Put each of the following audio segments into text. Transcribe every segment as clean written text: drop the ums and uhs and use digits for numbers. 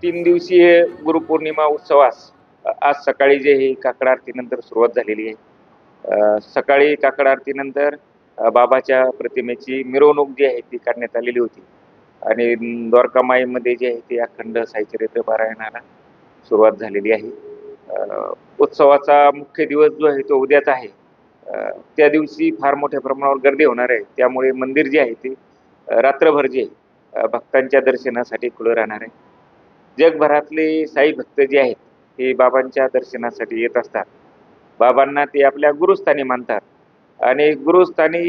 3 दिवसीय गुरुपौर्णिमा उत्सवास आज सकाळी जे ही काकड आरतीनंतर सुरुवात झालेली आहे. सकाळी काकड आरतीनंतर बाबाच्या प्रतिमेची मिरवणूक जी आहे ती काढण्यात आलेली होती आणि द्वारकामाईमध्ये जे आहे ते अखंड साईचरित्र पारायणाला सुरुवात झालेली आहे. उत्सवाचा मुख्य दिवस जो आहे तो उद्याच आहे. त्या दिवशी फार मोठ्या प्रमाणावर गर्दी होणार आहे. त्यामुळे मंदिर जे आहे ते रात्रभर जे भक्तांच्या दर्शनासाठी खुलं राहणार आहे. जगभरातले साई भक्त जे आहेत हे बाबांच्या दर्शनासाठी येत असतात. बाबांना ते आपल्या गुरुस्थानी मानतात आणि गुरुस्थानी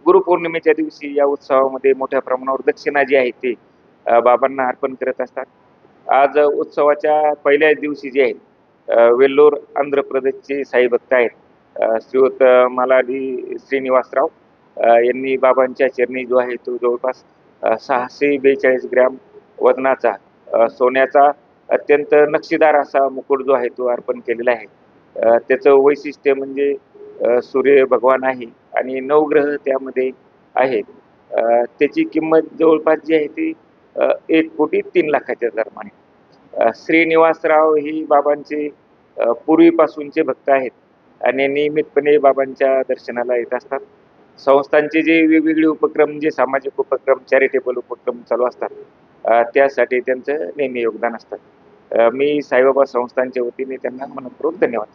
गुरुपौर्णिमेच्या दिवशी या उत्सवामध्ये मोठ्या प्रमाणावर दक्षिणा जी आहे ती बाबांना अर्पण करत असतात. आज उत्सवाच्या पहिल्याच दिवशी जे आहेत वेल्लोर आंध्र प्रदेशचे साई भक्त आहेत श्रीयुत मालाडी श्रीनिवासराव यांनी बाबांच्या चरणी जो आहे तो जवळपास 642 ग्रॅम वजनाचा सोन्याचा अत्यंत नक्षीदार असा मुकुट जो आहे तो अर्पण केलेला आहे. त्याचं वैशिष्ट्य म्हणजे सूर्य भगवान आहे आणि 9 ग्रह त्यामध्ये आहेत. त्याची किंमत जवळपास जी आहे ती 1,03,00,000च्या दरम्यान. श्रीनिवासराव ही बाबांचे पूर्वीपासूनचे भक्त आहेत आणि नियमितपणे बाबांच्या दर्शनाला येत असतात. संस्थांचे जे वेगवेगळे उपक्रम जे सामाजिक उपक्रम चॅरिटेबल उपक्रम चालू असतात त्यासाठी त्यांचं नेहमी योगदान असतं. मी साईबाबा संस्थांच्या वतीने त्यांना मनपूर्वक धन्यवाद देतो.